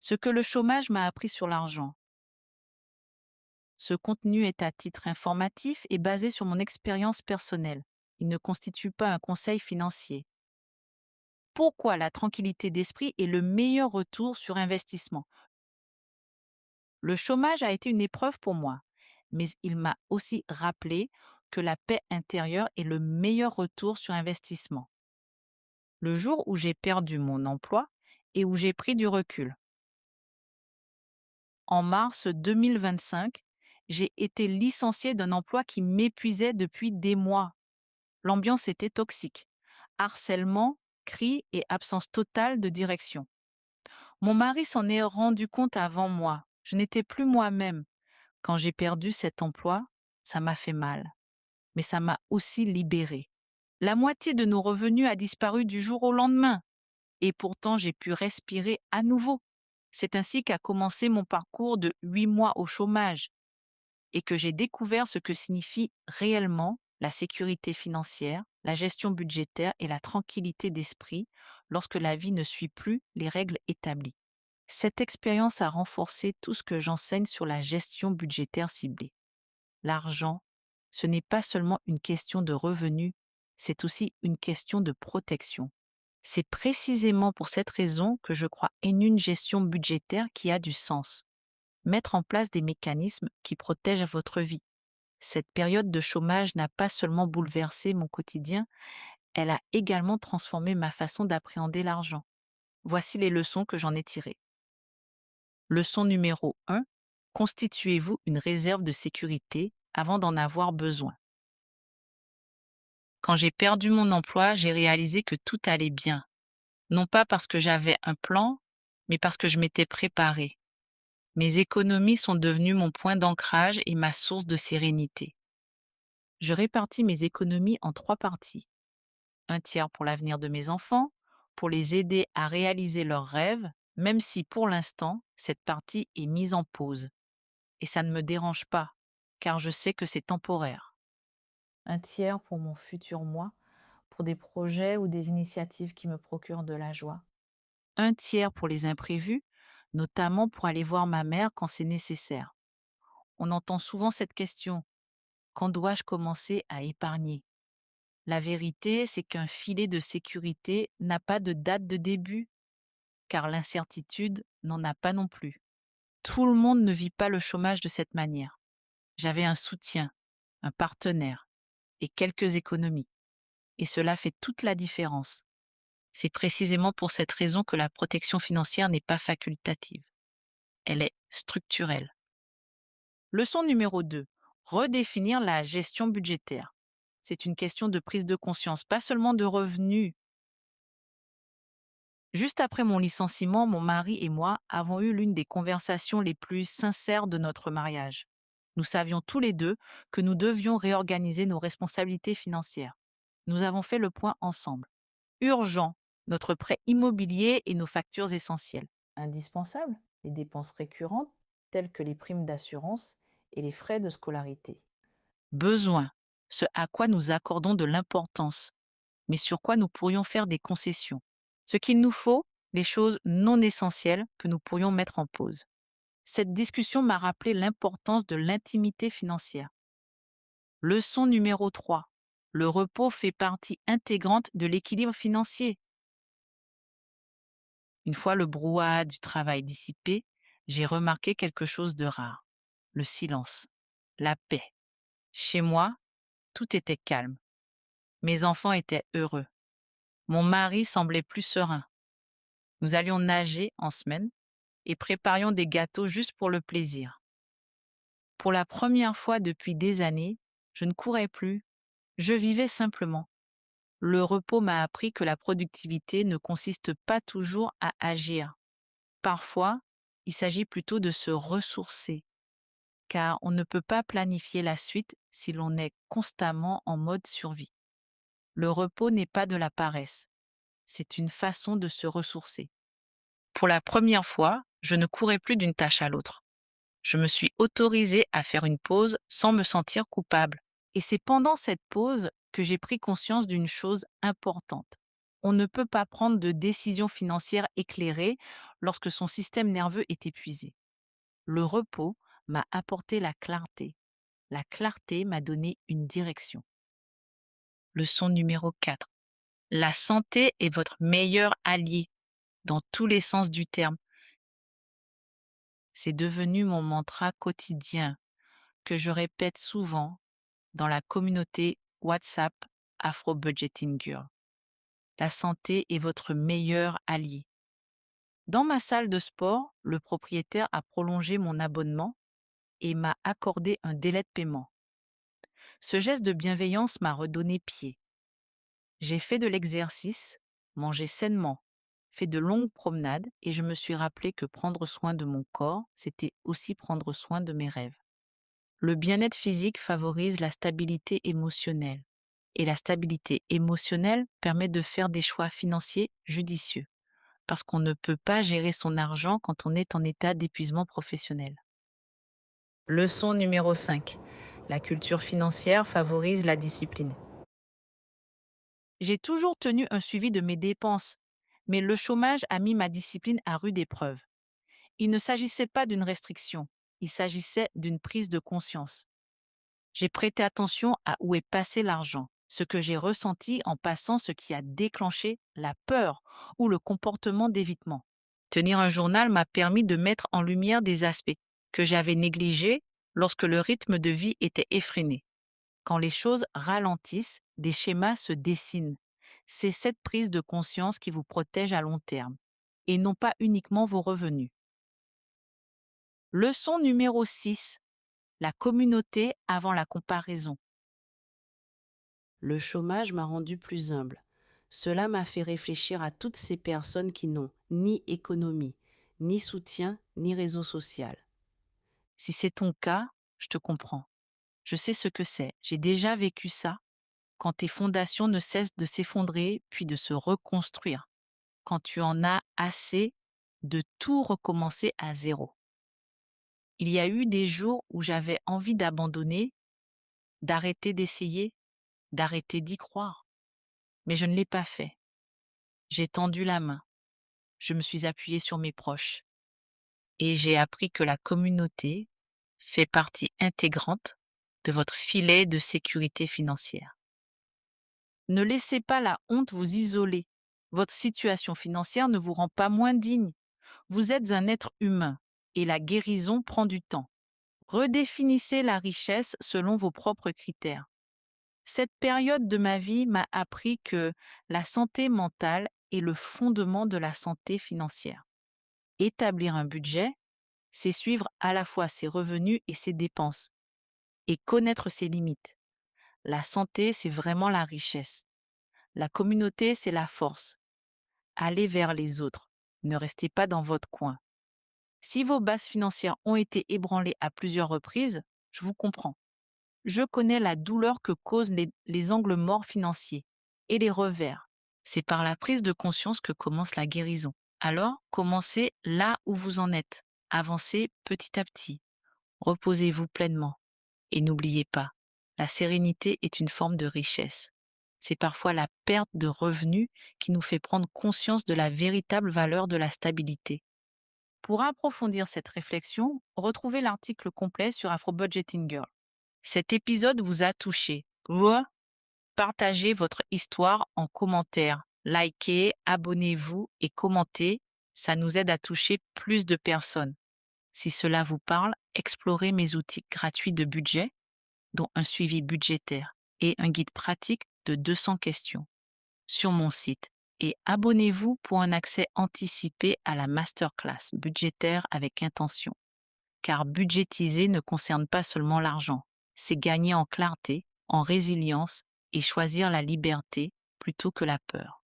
Ce que le chômage m'a appris sur l'argent. Ce contenu est à titre informatif et basé sur mon expérience personnelle. Il ne constitue pas un conseil financier. Pourquoi la tranquillité d'esprit est le meilleur retour sur investissement? Le chômage a été une épreuve pour moi, mais il m'a aussi rappelé que la paix intérieure est le meilleur retour sur investissement. Le jour où j'ai perdu mon emploi et où j'ai pris du recul. En mars 2025, j'ai été licenciée d'un emploi qui m'épuisait depuis des mois. L'ambiance était toxique. Harcèlement, cris et absence totale de direction. Mon mari s'en est rendu compte avant moi. Je n'étais plus moi-même. Quand j'ai perdu cet emploi, ça m'a fait mal. Mais ça m'a aussi libérée. La moitié de nos revenus a disparu du jour au lendemain. Et pourtant, j'ai pu respirer à nouveau. C'est ainsi qu'a commencé mon parcours de 8 mois au chômage et que j'ai découvert ce que signifie réellement la sécurité financière, la gestion budgétaire et la tranquillité d'esprit lorsque la vie ne suit plus les règles établies. Cette expérience a renforcé tout ce que j'enseigne sur la gestion budgétaire ciblée. L'argent, ce n'est pas seulement une question de revenus, c'est aussi une question de protection. C'est précisément pour cette raison que je crois en une gestion budgétaire qui a du sens. Mettre en place des mécanismes qui protègent votre vie. Cette période de chômage n'a pas seulement bouleversé mon quotidien, elle a également transformé ma façon d'appréhender l'argent. Voici les leçons que j'en ai tirées. Leçon numéro 1. Constituez-vous une réserve de sécurité avant d'en avoir besoin. Quand j'ai perdu mon emploi, j'ai réalisé que tout allait bien. Non pas parce que j'avais un plan, mais parce que je m'étais préparée. Mes économies sont devenues mon point d'ancrage et ma source de sérénité. Je répartis mes économies en 3 parties. Un tiers pour l'avenir de mes enfants, pour les aider à réaliser leurs rêves, même si pour l'instant, cette partie est mise en pause. Et ça ne me dérange pas, car je sais que c'est temporaire. Un tiers pour mon futur moi, pour des projets ou des initiatives qui me procurent de la joie. Un tiers pour les imprévus, notamment pour aller voir ma mère quand c'est nécessaire. On entend souvent cette question: quand dois-je commencer à épargner? La vérité, c'est qu'un filet de sécurité n'a pas de date de début, car l'incertitude n'en a pas non plus. Tout le monde ne vit pas le chômage de cette manière. J'avais un soutien, un partenaire et quelques économies. Et cela fait toute la différence. C'est précisément pour cette raison que la protection financière n'est pas facultative. Elle est structurelle. Leçon numéro 2. Redéfinir la gestion budgétaire. C'est une question de prise de conscience, pas seulement de revenus. Juste après mon licenciement, mon mari et moi avons eu l'une des conversations les plus sincères de notre mariage. Nous savions tous les deux que nous devions réorganiser nos responsabilités financières. Nous avons fait le point ensemble. Urgent, notre prêt immobilier et nos factures essentielles. Indispensable, les dépenses récurrentes telles que les primes d'assurance et les frais de scolarité. Besoin, ce à quoi nous accordons de l'importance, mais sur quoi nous pourrions faire des concessions. Ce qu'il nous faut, les choses non essentielles que nous pourrions mettre en pause. Cette discussion m'a rappelé l'importance de l'intimité financière. Leçon numéro 3. Le repos fait partie intégrante de l'équilibre financier. Une fois le brouhaha du travail dissipé, j'ai remarqué quelque chose de rare. Le silence, la paix. Chez moi, tout était calme. Mes enfants étaient heureux. Mon mari semblait plus serein. Nous allions nager en semaine et préparions des gâteaux juste pour le plaisir. Pour la première fois depuis des années, je ne courais plus, je vivais simplement. Le repos m'a appris que la productivité ne consiste pas toujours à agir. Parfois, il s'agit plutôt de se ressourcer, car on ne peut pas planifier la suite si l'on est constamment en mode survie. Le repos n'est pas de la paresse, c'est une façon de se ressourcer. Pour la première fois, je ne courais plus d'une tâche à l'autre. Je me suis autorisée à faire une pause sans me sentir coupable. Et c'est pendant cette pause que j'ai pris conscience d'une chose importante. On ne peut pas prendre de décisions financières éclairées lorsque son système nerveux est épuisé. Le repos m'a apporté la clarté. La clarté m'a donné une direction. Leçon numéro 4. La santé est votre meilleur allié dans tous les sens du terme. C'est devenu mon mantra quotidien que je répète souvent dans la communauté WhatsApp Afro Budgeting Girl. La santé est votre meilleur allié. Dans ma salle de sport, le propriétaire a prolongé mon abonnement et m'a accordé un délai de paiement. Ce geste de bienveillance m'a redonné pied. J'ai fait de l'exercice, mangé sainement, fait de longues promenades et je me suis rappelé que prendre soin de mon corps, c'était aussi prendre soin de mes rêves. Le bien-être physique favorise la stabilité émotionnelle et la stabilité émotionnelle permet de faire des choix financiers judicieux parce qu'on ne peut pas gérer son argent quand on est en état d'épuisement professionnel. Leçon numéro 5. La culture financière favorise la discipline. J'ai toujours tenu un suivi de mes dépenses, mais le chômage a mis ma discipline à rude épreuve. Il ne s'agissait pas d'une restriction, il s'agissait d'une prise de conscience. J'ai prêté attention à où est passé l'argent, ce que j'ai ressenti en passant ce qui a déclenché la peur ou le comportement d'évitement. Tenir un journal m'a permis de mettre en lumière des aspects que j'avais négligés lorsque le rythme de vie était effréné. Quand les choses ralentissent, des schémas se dessinent. C'est cette prise de conscience qui vous protège à long terme, et non pas uniquement vos revenus. Leçon numéro 6. La communauté avant la comparaison. Le chômage m'a rendu plus humble. Cela m'a fait réfléchir à toutes ces personnes qui n'ont ni économie, ni soutien, ni réseau social. Si c'est ton cas, je te comprends. Je sais ce que c'est. J'ai déjà vécu ça. Quand tes fondations ne cessent de s'effondrer puis de se reconstruire. Quand tu en as assez de tout recommencer à zéro. Il y a eu des jours où j'avais envie d'abandonner, d'arrêter d'essayer, d'arrêter d'y croire. Mais je ne l'ai pas fait. J'ai tendu la main. Je me suis appuyée sur mes proches. Et j'ai appris que la communauté fait partie intégrante de votre filet de sécurité financière. Ne laissez pas la honte vous isoler. Votre situation financière ne vous rend pas moins digne. Vous êtes un être humain et la guérison prend du temps. Redéfinissez la richesse selon vos propres critères. Cette période de ma vie m'a appris que la santé mentale est le fondement de la santé financière. Établir un budget, c'est suivre à la fois ses revenus et ses dépenses et connaître ses limites. La santé, c'est vraiment la richesse. La communauté, c'est la force. Allez vers les autres. Ne restez pas dans votre coin. Si vos bases financières ont été ébranlées à plusieurs reprises, je vous comprends. Je connais la douleur que causent les angles morts financiers et les revers. C'est par la prise de conscience que commence la guérison. Alors, commencez là où vous en êtes. Avancez petit à petit. Reposez-vous pleinement. Et n'oubliez pas, la sérénité est une forme de richesse. C'est parfois la perte de revenus qui nous fait prendre conscience de la véritable valeur de la stabilité. Pour approfondir cette réflexion, retrouvez l'article complet sur Afro Budgeting Girl. Cet épisode vous a touché. Partagez votre histoire en commentaire. Likez, abonnez-vous et commentez. Ça nous aide à toucher plus de personnes. Si cela vous parle, explorez mes outils gratuits de budget, dont un suivi budgétaire et un guide pratique de 200 questions sur mon site. Et abonnez-vous pour un accès anticipé à la masterclass budgétaire avec intention. Car budgétiser ne concerne pas seulement l'argent, c'est gagner en clarté, en résilience et choisir la liberté plutôt que la peur.